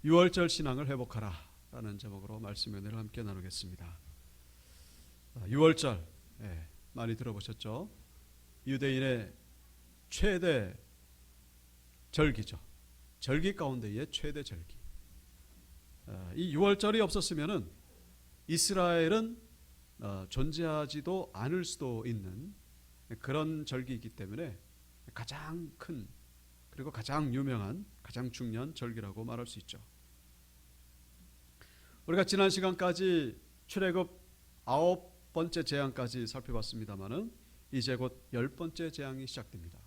유월절 신앙을 회복하라 라는 제목으로 말씀 은혜를 함께 나누겠습니다. 유월절 많이 들어보셨죠? 유대인의 최대 절기죠. 절기 가운데의 최대 절기. 이 유월절이 없었으면은 이스라엘은 존재하지도 않을 수도 있는 그런 절기이기 때문에 가장 큰 그리고 가장 유명한 가장 중요한 절기라고 말할 수 있죠. 우리가 지난 시간까지 출애굽 9번째 재앙까지 살펴봤습니다마는 이제 곧 10번째 재앙이 시작됩니다.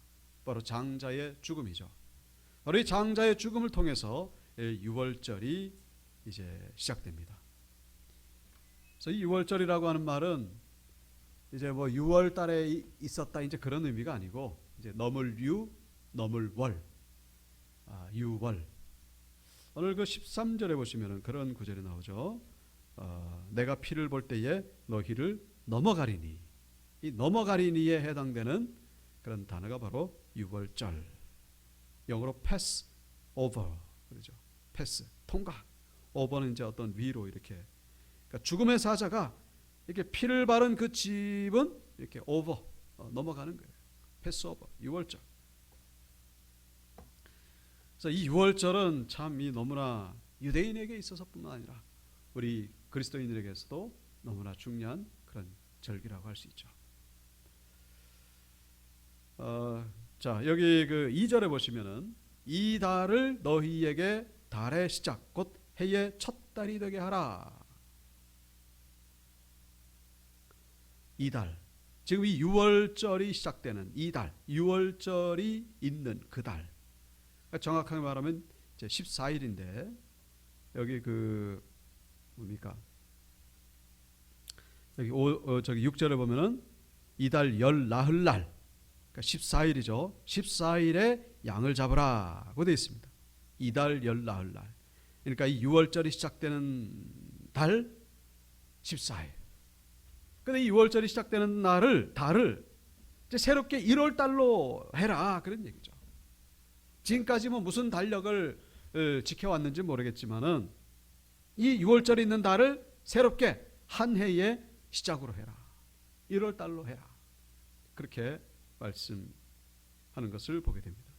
바로 장자의 죽음이죠. 바로 이 장자의 죽음을 통해서 유월절이 이제 시작됩니다. 그래서 이 유월절이라고 하는 말은 이제 뭐 6월 달에 있었다 이제 그런 의미가 아니고 이제 넘을 유, 넘을 월, 유월. 오늘 그 13절에 보시면은 그런 구절이 나오죠. 내가 피를 볼 때에 너희를 넘어가리니. 이 넘어가리니에 해당되는 그런 단어가 바로 유월절. 영어로 pass over 그러죠. pass 통과. over는 이제 어떤 위로 이렇게. 그러니까 죽음의 사자가 이렇게 피를 바른 그 집은 이렇게 over 넘어가는 거예요. pass over 유월절. 그래서 이 유월절은 참 이 너무나 유대인에게 있어서뿐만 아니라 우리 그리스도인들에게서도 너무나 중요한 그런 절기라고 할 수 있죠. 자 여기 그 2절에 보시면은 이 달을 너희에게 달의 시작 곧 해의 첫 달이 되게 하라. 이 달 지금 이 유월절이 시작되는 이 달 유월절이 있는 그 달 정확하게 말하면 이제 14일인데 여기 그 뭡니까? 여기 저기 6절에 보면은 이달 열 나흘 날 그러니까 14일이죠. 14일에 양을 잡으라고 되어 있습니다. 이달 열 나흘 날. 그러니까 이 유월절이 시작되는 달 14일. 근데 이 유월절이 시작되는 달을 이제 새롭게 1월 달로 해라 그런 얘기죠. 지금까지 뭐 무슨 달력을 지켜왔는지 모르겠지만은 이 6월절이 있는 달을 새롭게 한 해의 시작으로 해라. 1월 달로 해라. 그렇게 말씀하는 것을 보게 됩니다.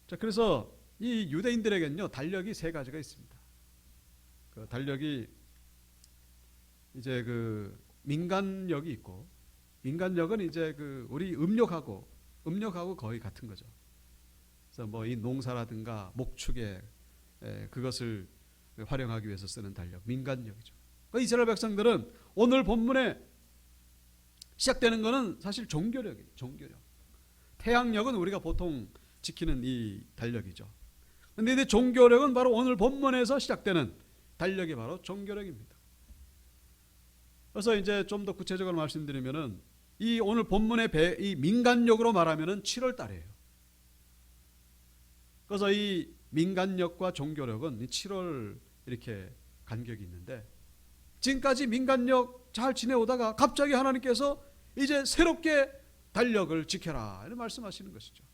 자, 그래서 이 유대인들에게는요 달력이 세 가지가 있습니다. 그 달력이 이제 그 민간력이 있고 민간력은 이제 그 우리 음력하고 거의 같은 거죠. 그래서 뭐 이 농사라든가 목축에 그것을 활용하기 위해서 쓰는 달력, 민간력이죠. 그러니까 이스라엘 백성들은 오늘 본문에 시작되는 것은 사실 종교력이에요. 종교력. 태양력은 우리가 보통 지키는 이 달력이죠. 그런데 종교력은 바로 오늘 본문에서 시작되는 달력이 바로 종교력입니다. 그래서 이제 좀 더 구체적으로 말씀드리면은 이 오늘 본문의 이 민간력으로 말하면은 7월 달이에요. 그래서 이 민간력과 종교력은 7월 이렇게 간격이 있는데 지금까지 민간력 잘 지내오다가 갑자기 하나님께서 이제 새롭게 달력을 지켜라 이런 말씀하시는 것이죠.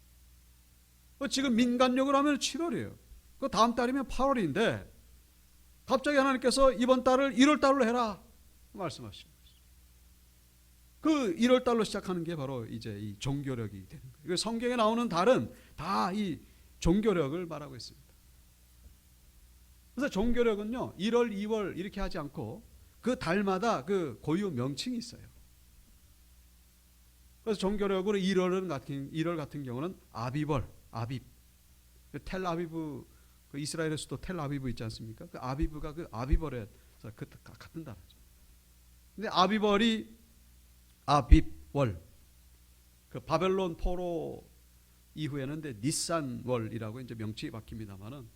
지금 민간력을 하면 7월이에요. 그 다음 달이면 8월인데 갑자기 하나님께서 이번 달을 1월 달로 해라 말씀하시는 것이죠. 그 1월 달로 시작하는 게 바로 이제 이 종교력이 되는 거예요. 성경에 나오는 달은 다 이 종교력을 말하고 있습니다. 그래서 종교력은요 1월, 2월 이렇게 하지 않고 그 달마다 그 고유 명칭이 있어요. 그래서 종교력으로 1월 같은 경우는 아비벌, 아빕. 텔아비브 그 이스라엘의 수도 텔아비브 있지 않습니까? 그 아비브가 그 아비벌에 그 같은 단어죠. 근데 아비벌이 아빕월. 그 바벨론 포로 이후에는 니산월이라고 이제 명칭이 바뀝니다만은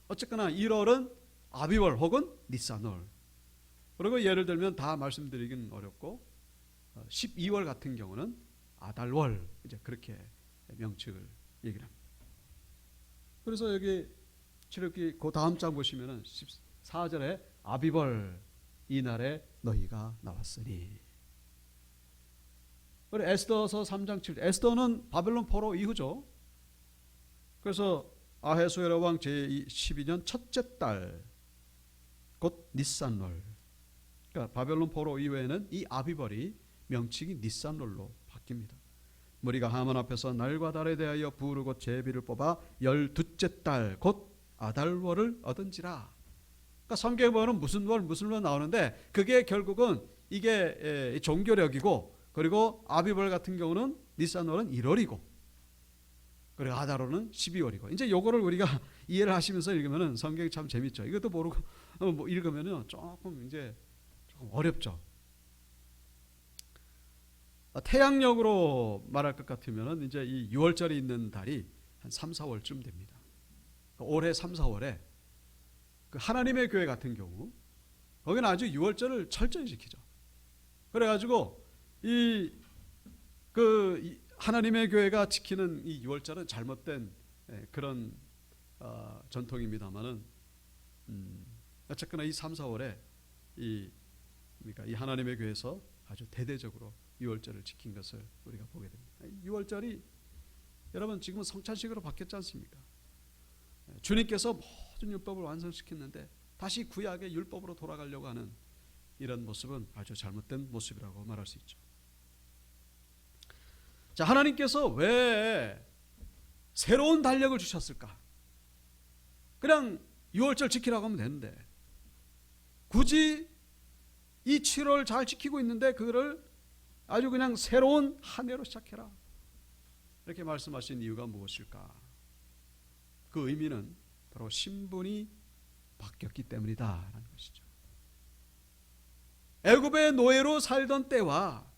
어쨌거나 1월은 아비월 혹은 니산월. 그리고 예를 들면 다 말씀드리긴 어렵고 12월 같은 경우는 아달월 이제 그렇게 명칭을 얘기를 합니다. 그래서 여기 출애굽기 그 다음 장 보시면은 14절에 아비벌 이날에 너희가 나왔으니. 에스더서 3장 7절. 에스더는 바벨론 포로 이후죠. 그래서 아하수에로 왕 제12년 첫째 달 곧 니산월, 그러니까 바벨론 포로 이후에는 이 아비벌이 명칭이 니산월로 바뀝니다. 무리가 하만 앞에서 날과 달에 대하여 부르고 제비를 뽑아 12째 달 곧 아달월을 얻은지라. 그러니까 성경에 보면 무슨 월 나오는데 그게 결국은 이게 종교력이고, 그리고 아비벌 같은 경우는 니산월은 1월이고, 그리고 아달월은 12월이고. 이제 요거를 우리가 이해를 하시면서 읽으면은 성경이 참 재밌죠. 이것도 모르고 뭐 읽으면은 조금 어렵죠. 태양력으로 말할 것 같으면은 이제 이 6월절이 있는 달이 한 3, 4월쯤 됩니다. 올해 3, 4월에 그 하나님의 교회 같은 경우 거기는 아주 6월절을 철저히 지키죠. 그래가지고 이 하나님의 교회가 지키는 이 6월절은 잘못된 그런 전통입니다만은 어쨌거나 이 3, 4월에 그러니까 이 하나님의 교회에서 아주 대대적으로 6월절을 지킨 것을 우리가 보게 됩니다. 6월절이 여러분 지금은 성찬식으로 바뀌었지 않습니까? 주님께서 모든 율법을 완성시켰는데 다시 구약의 율법으로 돌아가려고 하는 이런 모습은 아주 잘못된 모습이라고 말할 수 있죠. 자, 하나님께서 왜 새로운 달력을 주셨을까? 그냥 6월절 지키라고 하면 되는데 굳이 이 7월 잘 지키고 있는데 그거를 아주 그냥 새로운 한 해로 시작해라, 이렇게 말씀하신 이유가 무엇일까? 그 의미는 바로 신분이 바뀌었기 때문이다 라는 것이죠. 애굽의 노예로 살던 때와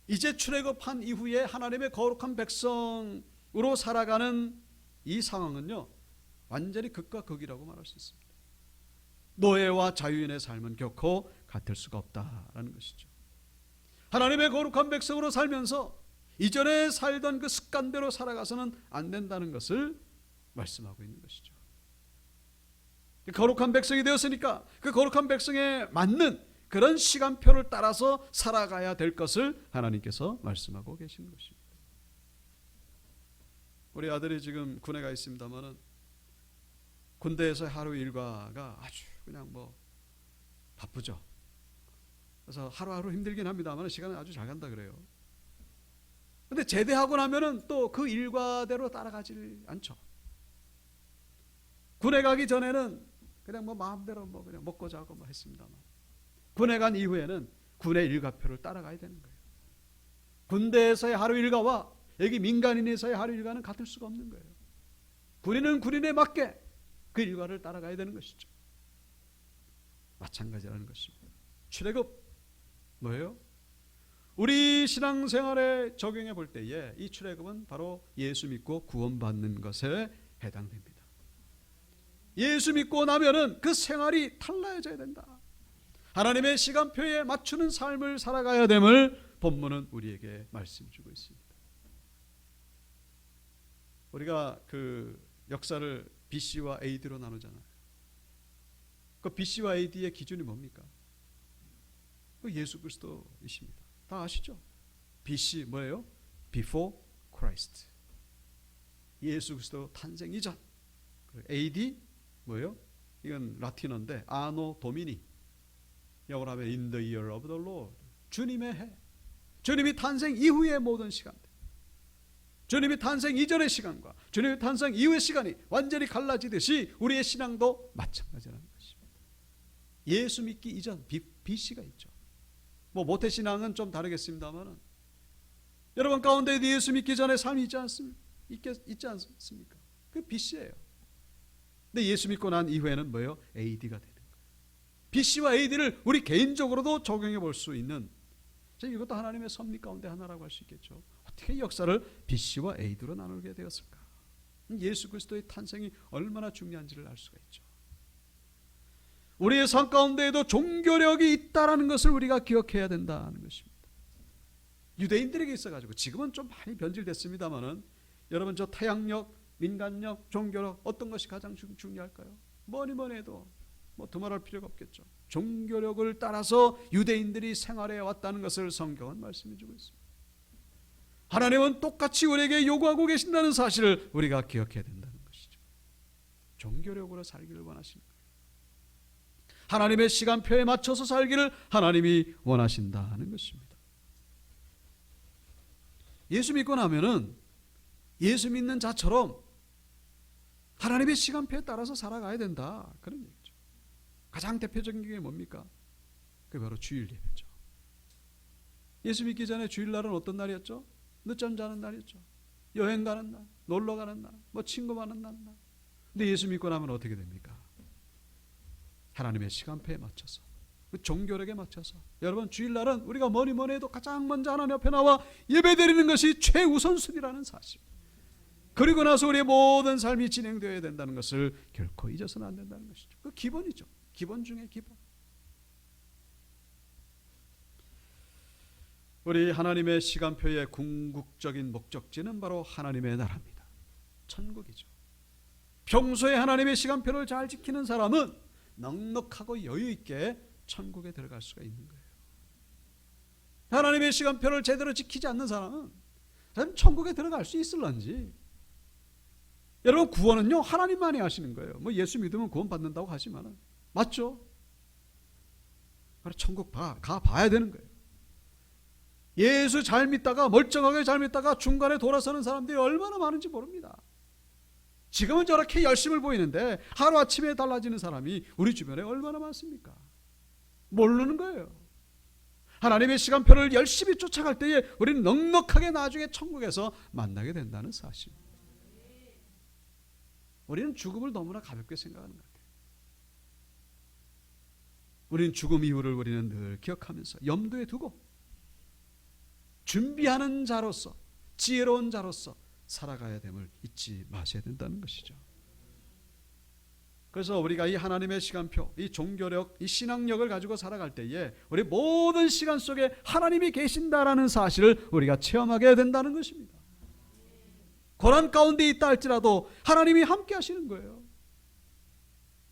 이제 출애굽한 이후에 하나님의 거룩한 백성으로 살아가는 이 상황은요, 완전히 극과 극이라고 말할 수 있습니다. 노예와 자유인의 삶은 결코 같을 수가 없다라는 것이죠. 하나님의 거룩한 백성으로 살면서 이전에 살던 그 습관대로 살아가서는 안 된다는 것을 말씀하고 있는 것이죠. 거룩한 백성이 되었으니까 그 거룩한 백성에 맞는 그런 시간표를 따라서 살아가야 될 것을 하나님께서 말씀하고 계시는 것입니다. 우리 아들이 지금 군에 가 있습니다만은 군대에서 하루 일과가 아주 그냥 바쁘죠. 그래서 하루하루 힘들긴 합니다만 시간은 아주 잘 간다 그래요. 근데 제대하고 나면은 또 그 일과대로 따라가지 않죠. 군에 가기 전에는 그냥 마음대로 그냥 먹고 자고 했습니다만 군에 간 이후에는 군의 일과표를 따라가야 되는 거예요. 군대에서의 하루 일과와 여기 민간인에서의 하루 일과는 같을 수가 없는 거예요. 군인은 군인에 맞게 그 일과를 따라가야 되는 것이죠. 마찬가지라는 것입니다. 출애굽 뭐예요? 우리 신앙생활에 적용해 볼 때에 이 출애굽은 바로 예수 믿고 구원받는 것에 해당됩니다. 예수 믿고 나면은 그 생활이 달라져야 된다. 하나님의 시간표에 맞추는 삶을 살아가야 됨을 본문은 우리에게 말씀 주고 있습니다. 우리가 그 역사를 BC와 AD로 나누잖아요. 그 BC와 AD의 기준이 뭡니까? 그 예수 그리스도이십니다. 다 아시죠? BC 뭐예요? Before Christ. 예수 그리스도 탄생 이전. AD 뭐예요? 이건 라틴어인데 아노 도미니. 영어로 하면 In the year of the Lord. 주님의 해. 주님이 탄생 이후의 모든 시간들. 주님이 탄생 이전의 시간과 주님이 탄생 이후의 시간이 완전히 갈라지듯이 우리의 신앙도 마찬가지라는 것입니다. 예수 믿기 이전 BC가 있죠. 모태신앙은 좀 다르겠습니다만 여러분 가운데 예수 믿기 전에 삶이 있지 않습니까? 그 BC예요. 근데 예수 믿고 난 이후에는 뭐예요? AD가 되는 거예요. BC와 AD를 우리 개인적으로도 적용해 볼 수 있는, 이것도 하나님의 섭리 가운데 하나라고 할 수 있겠죠. 어떻게 역사를 BC와 AD로 나누게 되었을까? 예수 그리스도의 탄생이 얼마나 중요한지를 알 수가 있죠. 우리의 삶 가운데에도 종교력이 있다라는 것을 우리가 기억해야 된다는 것입니다. 유대인들에게 있어가지고 지금은 좀 많이 변질됐습니다만은 여러분 저 태양력, 민간력, 종교력 어떤 것이 가장 중요할까요? 뭐니 해도 두말할 필요가 없겠죠. 종교력을 따라서 유대인들이 생활해 왔다는 것을 성경은 말씀해 주고 있습니다. 하나님은 똑같이 우리에게 요구하고 계신다는 사실을 우리가 기억해야 된다는 것이죠. 종교력으로 살기를 원하시는 거예요. 하나님의 시간표에 맞춰서 살기를 하나님이 원하신다는 것입니다. 예수 믿고 나면은 예수 믿는 자처럼 하나님의 시간표에 따라서 살아가야 된다, 그런 얘기죠. 가장 대표적인 게 뭡니까? 그게 바로 주일 예배죠. 예수 믿기 전에 주일날은 어떤 날이었죠? 늦잠 자는 날이었죠. 여행 가는 날, 놀러 가는 날, 뭐 친구 만나는 날. 근데 예수 믿고 나면 어떻게 됩니까? 하나님의 시간표에 맞춰서, 그 종교력에 맞춰서. 여러분, 주일날은 우리가 뭐니 해도 가장 먼저 하나님 앞에 나와 예배드리는 것이 최우선순위라는 사실, 그리고 나서 우리의 모든 삶이 진행되어야 된다는 것을 결코 잊어서는 안 된다는 것이죠. 그 기본이죠. 기본 중에 기본. 우리 하나님의 시간표의 궁극적인 목적지는 바로 하나님의 나라입니다. 천국이죠. 평소에 하나님의 시간표를 잘 지키는 사람은 넉넉하고 여유 있게 천국에 들어갈 수가 있는 거예요. 하나님의 시간표를 제대로 지키지 않는 사람은 천국에 들어갈 수 있을런지. 여러분, 구원은요 하나님만이 하시는 거예요. 뭐 예수 믿으면 구원 받는다고 하지만 맞죠? 천국 가 봐야 되는 거예요. 예수 잘 믿다가, 멀쩡하게 잘 믿다가 중간에 돌아서는 사람들이 얼마나 많은지 모릅니다. 지금은 저렇게 열심을 보이는데 하루아침에 달라지는 사람이 우리 주변에 얼마나 많습니까? 모르는 거예요. 하나님의 시간표를 열심히 쫓아갈 때에 우리는 넉넉하게 나중에 천국에서 만나게 된다는 사실. 우리는 죽음을 너무나 가볍게 생각하는 것 같아요. 우리는 죽음 이후를 우리는 늘 기억하면서 염두에 두고 준비하는 자로서, 지혜로운 자로서 살아가야 됨을 잊지 마셔야 된다는 것이죠. 그래서 우리가 이 하나님의 시간표, 이 종교력, 이 신앙력을 가지고 살아갈 때에 우리 모든 시간 속에 하나님이 계신다라는 사실을 우리가 체험하게 된다는 것입니다. 고난 가운데 있다 할지라도 하나님이 함께 하시는 거예요.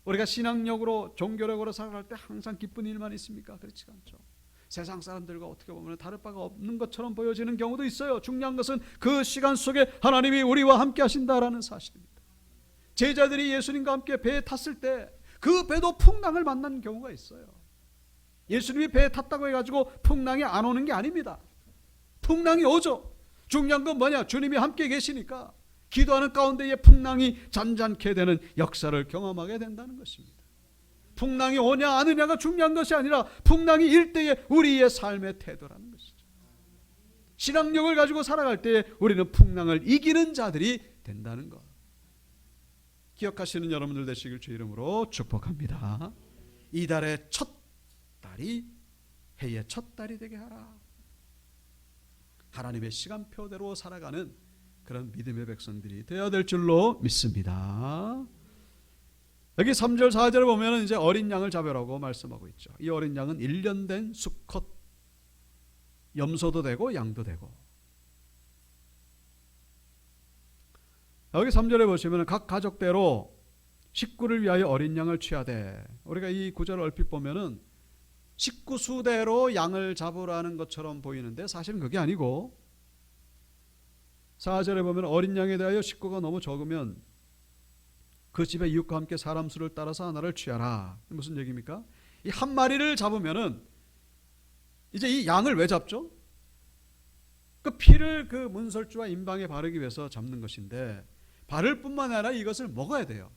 우리가 신앙력으로, 종교력으로 살아갈 때 항상 기쁜 일만 있습니까? 그렇지 않죠. 세상 사람들과 어떻게 보면 다를 바가 없는 것처럼 보여지는 경우도 있어요. 중요한 것은 그 시간 속에 하나님이 우리와 함께 하신다라는 사실입니다. 제자들이 예수님과 함께 배에 탔을 때 그 배도 풍랑을 만난 경우가 있어요. 예수님이 배에 탔다고 해가지고 풍랑이 안 오는 게 아닙니다. 풍랑이 오죠. 중요한 건 뭐냐? 주님이 함께 계시니까 기도하는 가운데에 풍랑이 잔잔케 되는 역사를 경험하게 된다는 것입니다. 풍랑이 오냐 안 오냐가 중요한 것이 아니라 풍랑이 일 때의 우리의 삶의 태도라는 것이죠. 신앙력을 가지고 살아갈 때 우리는 풍랑을 이기는 자들이 된다는 것, 기억하시는 여러분들 되시길 주 이름으로 축복합니다. 이달의 첫 달이 해의 첫 달이 되게 하라. 하나님의 시간표대로 살아가는 그런 믿음의 백성들이 되어야 될 줄로 믿습니다. 여기 3절 4절을 보면 이제 어린 양을 잡으라고 말씀하고 있죠. 이 어린 양은 1년 된 수컷, 염소도 되고 양도 되고. 여기 3절에 보시면 각 가족대로 식구를 위하여 어린 양을 취하되, 우리가 이 구절을 얼핏 보면은 식구 수대로 양을 잡으라는 것처럼 보이는데 사실은 그게 아니고, 4절에 보면 어린 양에 대하여 식구가 너무 적으면 그 집의 이웃과 함께 사람 수를 따라서 하나를 취하라. 무슨 얘기입니까? 이 한 마리를 잡으면은 이제 이 양을 왜 잡죠? 그 피를 그 문설주와 임방에 바르기 위해서 잡는 것인데, 바를 뿐만 아니라 이것을 먹어야 돼요.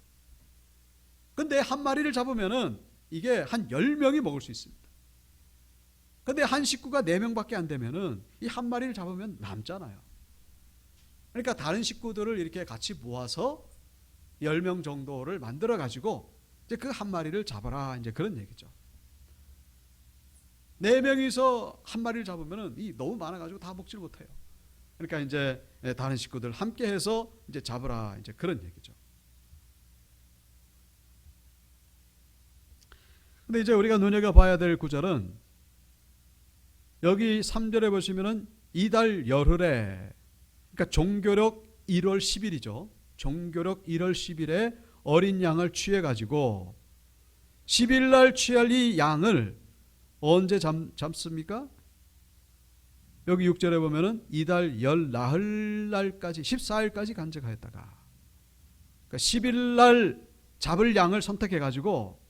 근데 한 마리를 잡으면은 이게 한 10명이 먹을 수 있습니다. 근데 한 식구가 4명밖에 안 되면은 이 한 마리를 잡으면 남잖아요. 그러니까 다른 식구들을 이렇게 같이 모아서 10명 정도를 만들어 가지고 이제 그 한 마리를 잡아라, 이제 그런 얘기죠. 4명이서 한 마리를 잡으면은 이 너무 많아 가지고 다 먹질 못해요. 그러니까 이제 다른 식구들 함께 해서 이제 잡으라, 이제 그런 얘기죠. 근데 이제 우리가 눈여겨봐야 될 구절은 여기 3절에 보시면은 이달 열흘에, 그러니까 종교력 1월 10일이죠. 종교력 1월 10일에 어린 양을 취해가지고 10일 날 취할 이 양을 언제 잡습니까? 여기 6절에 보면은 이달 열 나흘 날까지 14일까지 간직하였다가, 그러니까 10일 날 잡을 양을 선택해 가지고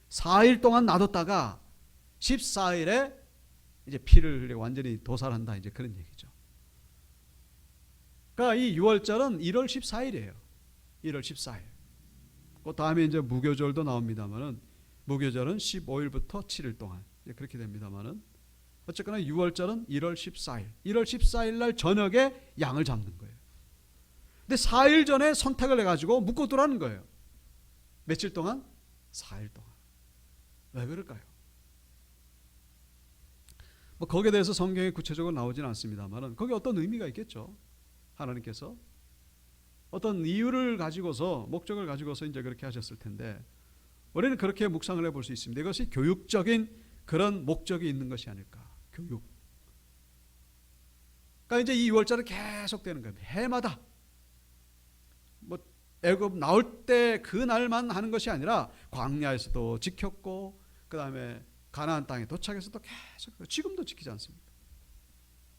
4일 동안 놔뒀다가 14일에 이제 피를 흘리고 완전히 도살한다, 이제 그런 얘기죠. 그러니까 이 6월절은 1월 14일이에요. 1월 14일. 그 다음에 이제 무교절도 나옵니다만은 무교절은 15일부터 7일 동안 이제 그렇게 됩니다만은 어쨌거나 6월절은 1월 14일. 1월 14일 날 저녁에 양을 잡는 거예요. 근데 4일 전에 선택을 해가지고 묶어두라는 거예요. 며칠 동안? 4일 동안. 왜 그럴까요? 뭐 거기에 대해서 성경에 구체적으로 나오지는 않습니다만은 거기 어떤 의미가 있겠죠. 하나님께서 어떤 이유를 가지고서, 목적을 가지고서 이제 그렇게 하셨을 텐데 우리는 그렇게 묵상을 해볼 수 있습니다. 이것이 교육적인 그런 목적이 있는 것이 아닐까. 교육. 그러니까 이제 이 6월절은 계속 되는 거예요. 해마다. 뭐 애굽 나올 때 그 날만 하는 것이 아니라 광야에서도 지켰고, 그 다음에 가나안 땅에 도착해서도 계속, 지금도 지키지 않습니까?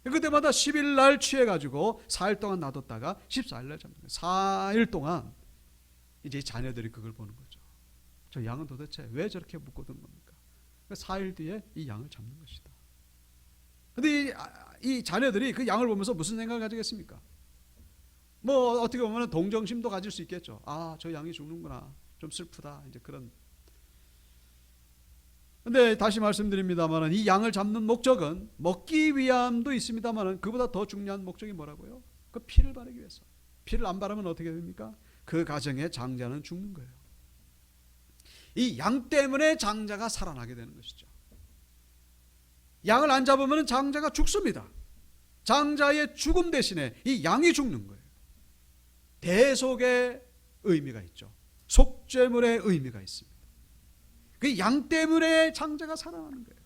그때마다 10일 날 취해가지고 4일 동안 놔뒀다가 14일 날 잡는 거예요. 4일 동안 이제 자녀들이 그걸 보는 거죠. 저 양은 도대체 왜 저렇게 묶어둔 겁니까? 4일 뒤에 이 양을 잡는 것이다. 근데 이 자녀들이 그 양을 보면서 무슨 생각을 가지겠습니까? 뭐 어떻게 보면 동정심도 가질 수 있겠죠. 아, 저 양이 죽는구나. 좀 슬프다. 이제 그런. 근데 다시 말씀드립니다만 이 양을 잡는 목적은 먹기 위함도 있습니다만 그보다 더 중요한 목적이 뭐라고요? 그 피를 바르기 위해서. 피를 안 바르면 어떻게 됩니까? 그 가정의 장자는 죽는 거예요. 이 양 때문에 장자가 살아나게 되는 것이죠. 양을 안 잡으면 장자가 죽습니다. 장자의 죽음 대신에 이 양이 죽는 거예요. 대속의 의미가 있죠. 속죄물의 의미가 있습니다. 그 양 때문에 장자가 살아나는 거예요.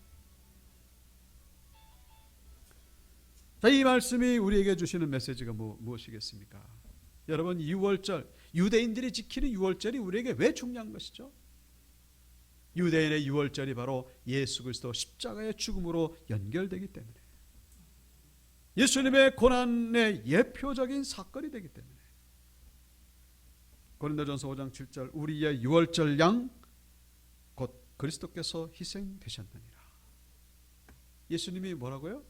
자, 이 말씀이 우리에게 주시는 메시지가 무엇이겠습니까? 여러분, 6월절, 유대인들이 지키는 6월절이 우리에게 왜 중요한 것이죠? 유대인의 6월절이 바로 예수 그리스도 십자가의 죽음으로 연결되기 때문에, 예수님의 고난의 예표적인 사건이 되기 때문에, 고린도전서 5장 7절 우리의 6월절 양 곧 그리스도께서 희생되셨느니라. 예수님이 뭐라고요?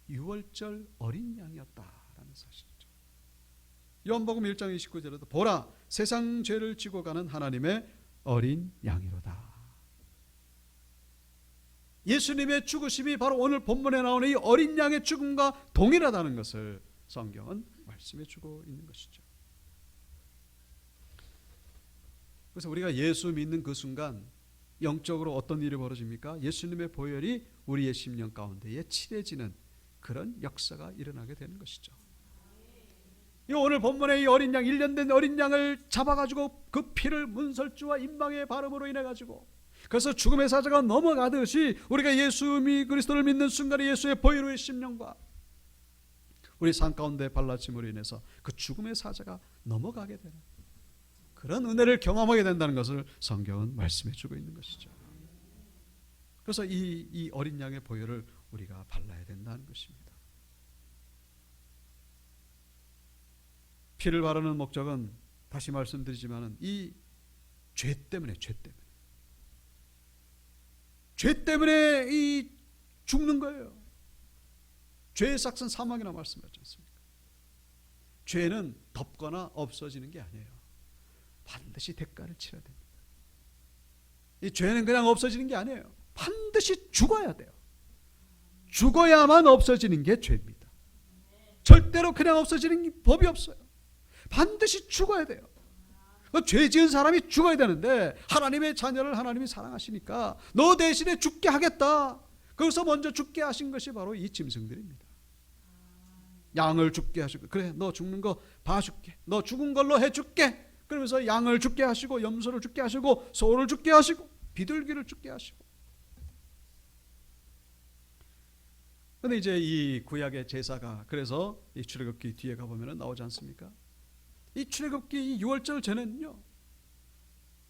6월절 어린 양이었다라는 사실이죠. 요한복음 1장 29절에도 보라 세상 죄를 지고 가는 하나님의 어린 양이로다. 예수님의 죽으심이 바로 오늘 본문에 나오는 이 어린 양의 죽음과 동일하다는 것을 성경은 말씀해 주고 있는 것이죠. 그래서 우리가 예수 믿는 그 순간 영적으로 어떤 일이 벌어집니까? 예수님의 보혈이 우리의 심령 가운데에 칠해지는 그런 역사가 일어나게 되는 것이죠. 이 오늘 본문의 이 어린 양, 1년 된 어린 양을 잡아가지고 그 피를 문설주와 임방의 바름으로 인해 가지고, 그래서 죽음의 사자가 넘어가듯이 우리가 예수 그리스도를 믿는 순간에 예수의 보혈의 심령과 우리 삶 가운데 발라짐으로 인해서 그 죽음의 사자가 넘어가게 되는 그런 은혜를 경험하게 된다는 것을 성경은 말씀해 주고 있는 것이죠. 그래서 이 어린 양의 보혈을 우리가 발라야 된다는 것입니다. 피를 바르는 목적은 다시 말씀드리지만 이 죄 때문에 이 죽는 거예요. 죄의 삭은 사망이라고 말씀하지 않습니까? 죄는 덮거나 없어지는 게 아니에요. 반드시 대가를 치러야 됩니다. 이 죄는 그냥 없어지는 게 아니에요. 반드시 죽어야 돼요. 죽어야만 없어지는 게 죄입니다. 절대로 그냥 없어지는 법이 없어요. 반드시 죽어야 돼요. 죄 지은 사람이 죽어야 되는데 하나님의 자녀를 하나님이 사랑하시니까 너 대신에 죽게 하겠다. 그래서 먼저 죽게 하신 것이 바로 이 짐승들입니다. 양을 죽게 하시고, 그래 너 죽는 거 봐줄게, 너 죽은 걸로 해줄게. 그러면서 양을 죽게 하시고, 염소를 죽게 하시고, 소를 죽게 하시고, 비둘기를 죽게 하시고. 그런데 이제 이 구약의 제사가, 그래서 이 출애굽기 뒤에 가보면 나오지 않습니까? 이 출애굽기 이 6월절 전에는요,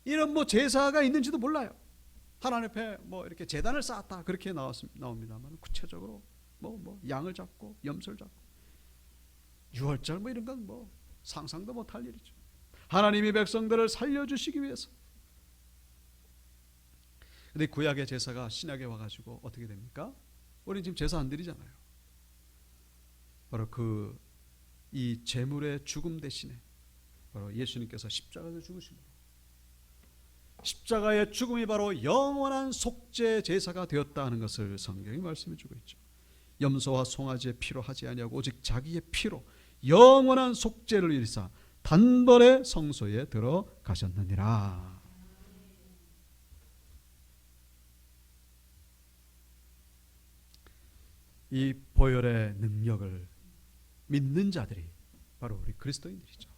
이런 뭐 제사가 있는지도 몰라요. 하나님 앞에 뭐 이렇게 제단을 쌓았다 그렇게 나옵니다만, 구체적으로 뭐 양을 잡고 염소를 잡고 6월절 뭐 이런 건 뭐 상상도 못할 일이죠. 하나님이 백성들을 살려주시기 위해서, 근데 구약의 제사가 신약에 와가지고 어떻게 됩니까? 우리 지금 제사 안 드리잖아요. 바로 이 제물의 죽음 대신에 바로 예수님께서 십자가에서 죽으심으로 십자가의 죽음이 바로 영원한 속죄 제사가 되었다는 것을 성경이 말씀해 주고 있죠. 염소와 송아지의 피로 하지 아니하고 오직 자기의 피로 영원한 속죄를 이루사 단번에 성소에 들어가셨느니라. 이 보혈의 능력을 믿는 자들이 바로 우리 그리스도인들이죠.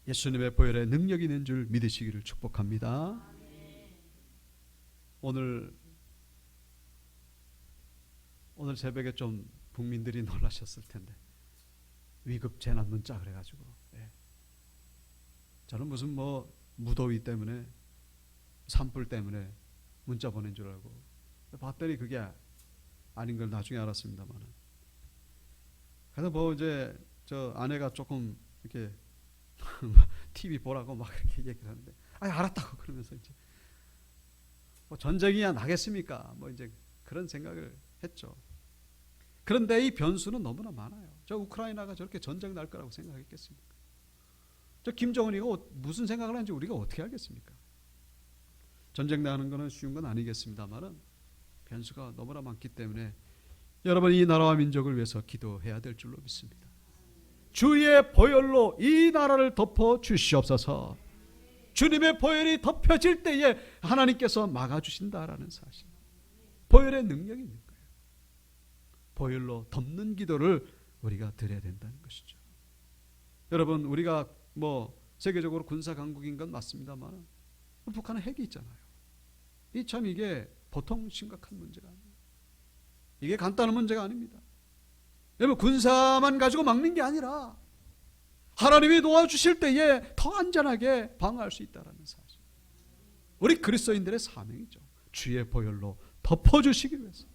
예수님의 보혈의 능력이 있는 줄 믿으시기를 축복합니다. 오늘 새벽에 좀 국민들이 놀라셨을 텐데 위급 재난 문자 그래가지고 저는 무슨 무더위 때문에 산불 때문에 문자 보낸 줄 알고 봤더니 그게 아닌 걸 나중에 알았습니다만은. 그래서 이제 저 아내가 조금 이렇게 TV 보라고 막 이렇게 얘기를 하는데 알았다고 그러면서 이제 전쟁이야 나겠습니까? 이제 그런 생각을 했죠. 그런데 이 변수는 너무나 많아요. 저 우크라이나가 저렇게 전쟁 날 거라고 생각했겠습니까? 저 김정은이가 무슨 생각을 하는지 우리가 어떻게 알겠습니까? 전쟁 나는 거는 쉬운 건 아니겠습니다만은 변수가 너무나 많기 때문에 여러분 이 나라와 민족을 위해서 기도해야 될 줄로 믿습니다. 주의 보혈로 이 나라를 덮어 주시옵소서. 주님의 보혈이 덮여질 때에 하나님께서 막아주신다라는 사실. 보혈의 능력이 있는 거예요. 보혈로 덮는 기도를 우리가 드려야 된다는 것이죠. 여러분 우리가 세계적으로 군사 강국인 건 맞습니다만 북한은 핵이 있잖아요. 이게 보통 심각한 문제가 아니에요. 이게 간단한 문제가 아닙니다. 여러분 군사만 가지고 막는 게 아니라 하나님이 도와주실 때에 더 안전하게 방어할 수 있다는 사실. 우리 그리스도인들의 사명이죠. 주의 보혈로 덮어주시기 위해서.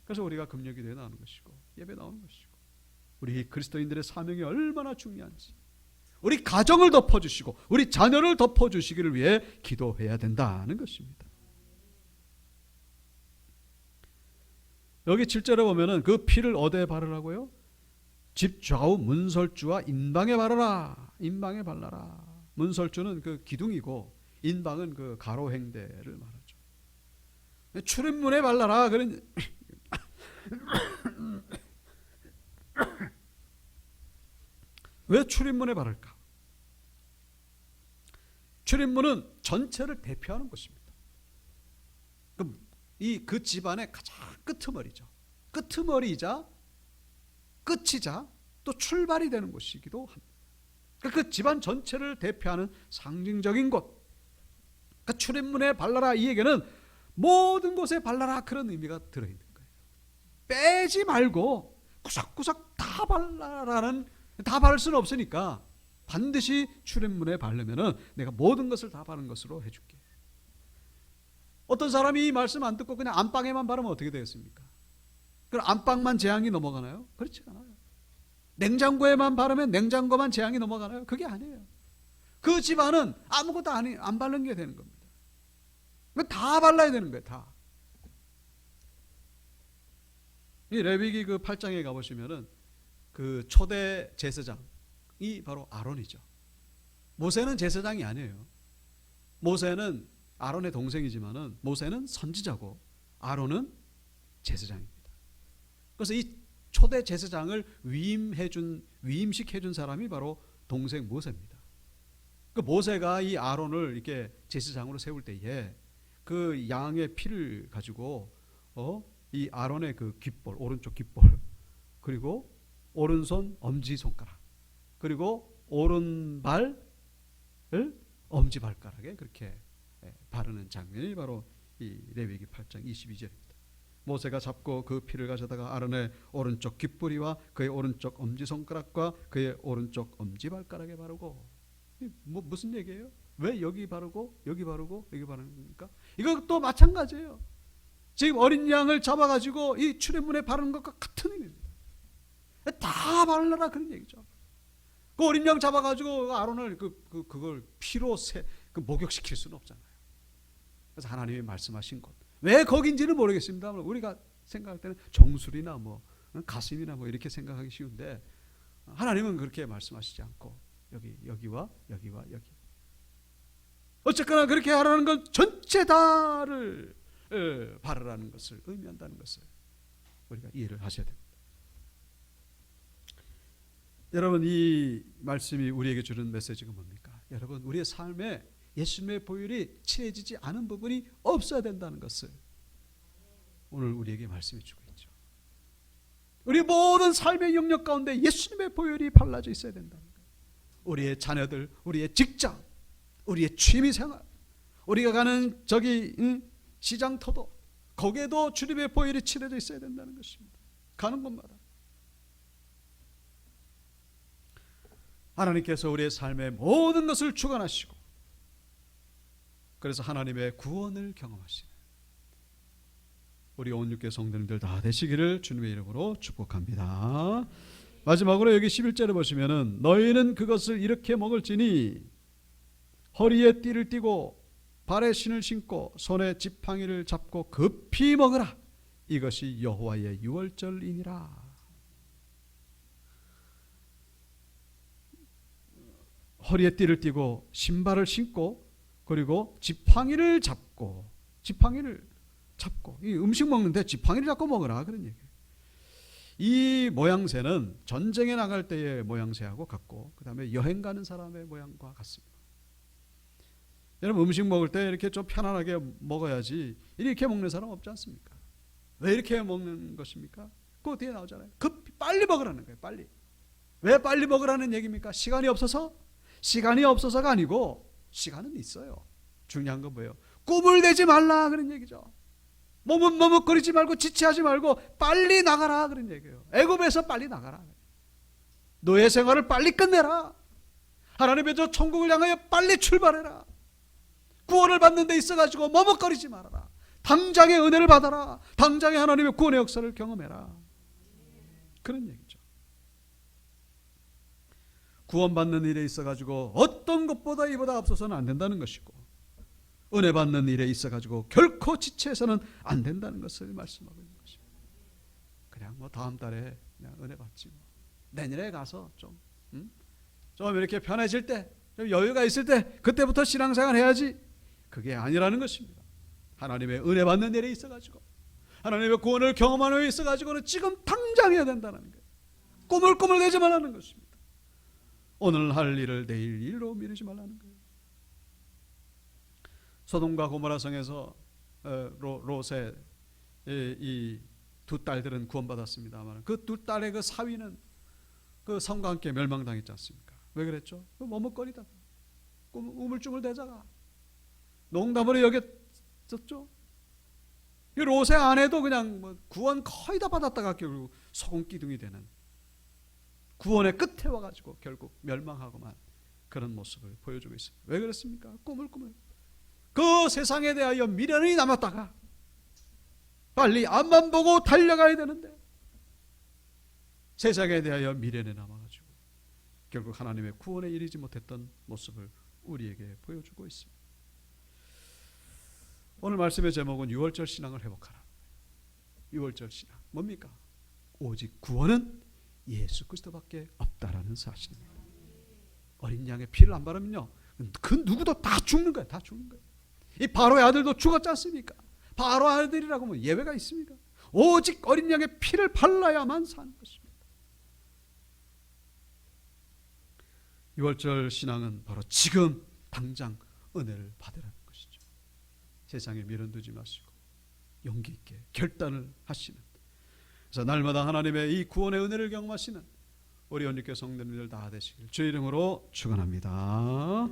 그래서 우리가 금요기도에 나오는 것이고 예배 나오는 것이고 우리 그리스도인들의 사명이 얼마나 중요한지 우리 가정을 덮어주시고 우리 자녀를 덮어주시기를 위해 기도해야 된다는 것입니다. 여기 7절에 보면은 그 피를 어디에 바르라고요? 집 좌우 문설주와 인방에 바르라. 인방에 발라라. 문설주는 그 기둥이고 인방은 그 가로행대를 말하죠. 출입문에 발라라. 그런 왜 출입문에 바를까? 출입문은 전체를 대표하는 곳입니다. 그 집안의 가장 끄트머리죠. 끄트머리이자 끝이자 또 출발이 되는 곳이기도 합니다. 그 집안 전체를 대표하는 상징적인 곳. 그러니까 출입문에 발라라 이 얘기는 모든 곳에 발라라 그런 의미가 들어있는 거예요. 빼지 말고 구석구석 다 발라라는 다 바를 수는 없으니까 반드시 출입문에 바르면은 내가 모든 것을 다 바른 것으로 해줄게. 어떤 사람이 이 말씀 안 듣고 그냥 안방에만 바르면 어떻게 되겠습니까? 그럼 안방만 재앙이 넘어가나요? 그렇지 않아요. 냉장고에만 바르면 냉장고만 재앙이 넘어가나요? 그게 아니에요. 그 집안은 아무것도 안 바른 게 되는 겁니다. 다 발라야 되는 거예요. 다. 이 레위기 그 8장에 가보시면은 그 초대 제사장이 바로 아론이죠. 모세는 제사장이 아니에요. 모세는 아론의 동생이지만은 모세는 선지자고 아론은 제사장입니다. 그래서 이 초대 제사장을 위임시켜준 사람이 바로 동생 모세입니다. 그 모세가 이 아론을 이렇게 제사장으로 세울 때에 그 양의 피를 가지고 이 아론의 그 귓볼, 오른쪽 귓볼, 그리고 오른손 엄지 손가락, 그리고 오른발을 엄지 발가락에 그렇게 바르는 장면이 바로 이 레위기 8장 22절입니다. 모세가 잡고 그 피를 가져다가 아론의 오른쪽 귓뿌리와 그의 오른쪽 엄지손가락과 그의 오른쪽 엄지발가락에 바르고. 무슨 얘기예요? 왜 여기 바르고 여기 바르고 여기 바르는 겁니까? 이것도 마찬가지예요. 지금 어린 양을 잡아가지고 이 출애문에 바르는 것과 같은 의미입니다. 다 바르라 그런 얘기죠. 그 어린 양 잡아가지고 아론을 그걸 피로 목욕시킬 수는 없잖아요. 그래서 하나님이 말씀하신 곳, 왜 거긴지는 모르겠습니다만 우리가 생각할 때는 정수리나 뭐 가슴이나 뭐 이렇게 생각하기 쉬운데 하나님은 그렇게 말씀하시지 않고 여기와 여기와 여기, 어쨌거나 그렇게 하라는 건 전체 다를 바르라는 것을 의미한다는 것을 우리가 이해를 하셔야 됩니다. 여러분, 이 말씀이 우리에게 주는 메시지가 뭡니까? 여러분, 우리의 삶에 예수님의 보혈이 칠해지지 않은 부분이 없어야 된다는 것을 오늘 우리에게 말씀해 주고 있죠. 우리 모든 삶의 영역 가운데 예수님의 보혈이 발라져 있어야 된다는 거예요. 우리의 자녀들, 우리의 직장, 우리의 취미생활, 우리가 가는 시장터도, 거기에도 주님의 보혈이 칠해져 있어야 된다는 것입니다. 가는 곳마다 하나님께서 우리의 삶의 모든 것을 주관하시고, 그래서 하나님의 구원을 경험하시는 우리 온육교 성도님들 다 되시기를 주님의 이름으로 축복합니다. 마지막으로 여기 11절에 보시면은 너희는 그것을 이렇게 먹을지니 허리에 띠를 띠고 발에 신을 신고 손에 지팡이를 잡고 급히 먹으라. 이것이 여호와의 유월절이니라. 허리에 띠를 띠고 신발을 신고 그리고 지팡이를 잡고 이 음식 먹는데 지팡이를 잡고 먹으라 그런 얘기예요. 이 모양새는 전쟁에 나갈 때의 모양새하고 같고 그 다음에 여행 가는 사람의 모양과 같습니다. 여러분, 음식 먹을 때 이렇게 좀 편안하게 먹어야지 이렇게 먹는 사람 없지 않습니까? 왜 이렇게 먹는 것입니까? 그 뒤에 나오잖아요. 빨리 먹으라는 거예요. 빨리. 왜 빨리 먹으라는 얘기입니까? 시간이 없어서? 시간이 없어서가 아니고 시간은 있어요. 중요한 건 뭐예요? 꿈을 내지 말라 그런 얘기죠. 몸은 머뭇거리지 말고 지체하지 말고 빨리 나가라 그런 얘기예요. 애굽에서 빨리 나가라. 노예 생활을 빨리 끝내라. 하나님의 저 천국을 향하여 빨리 출발해라. 구원을 받는 데 있어가지고 머뭇거리지 말아라. 당장의 은혜를 받아라. 당장의 하나님의 구원의 역사를 경험해라. 그런 얘기죠. 구원받는 일에 있어가지고 어떤 것보다 이보다 앞서서는 안 된다는 것이고, 은혜 받는 일에 있어가지고 결코 지체해서는 안 된다는 것을 말씀하고 있는 것입니다. 그냥 뭐 다음 달에 그냥 은혜 받지 뭐. 내년에 가서 좀 이렇게 편해질 때, 좀 여유가 있을 때 그때부터 신앙생활 해야지. 그게 아니라는 것입니다. 하나님의 은혜 받는 일에 있어가지고, 하나님의 구원을 경험하는 일에 있어가지고는 지금 당장 해야 된다는 거예요. 꿈을 내지 말라는 것입니다. 오늘 할 일을 내일 일로 미루지 말라는 거예요. 소돔과 고모라 성에서 롯의 이 두 딸들은 구원받았습니다만 그 두 딸의 그 사위는 그 성과 함께 멸망당했지 않습니까? 왜 그랬죠? 머뭇거리다가 우물쭈물 대다가 농담으로 여겼었죠. 이 롯의 아내도 그냥 뭐 구원 거의 다 받았다가 결국 소금기둥이 되는, 구원의 끝에 와가지고 결국 멸망하고만 그런 모습을 보여주고 있습니다. 왜 그렇습니까? 꿈을 그 세상에 대하여 미련이 남았다가 빨리 앞만 보고 달려가야 되는데 세상에 대하여 미련에 남아가지고 결국 하나님의 구원에 이르지 못했던 모습을 우리에게 보여주고 있습니다. 오늘 말씀의 제목은 유월절 신앙을 회복하라. 유월절 신앙 뭡니까? 오직 구원은 예수 그리스도밖에 없다라는 사실입니다. 어린 양의 피를 안 바르면요, 그 누구도 다 죽는 거예요. 다 죽는 거예요. 이 바로의 아들도 죽었지 않습니까? 바로 아들이라고 뭐 예외가 있습니까? 오직 어린 양의 피를 발라야만 사는 것입니다. 유월절 신앙은 바로 지금 당장 은혜를 받으라는 것이죠. 세상에 미련 두지 마시고 용기 있게 결단을 하시는, 그래서 날마다 하나님의 이 구원의 은혜를 경험하시는 우리 온유교 성도님들 다 되시길 주의 이름으로 축원합니다.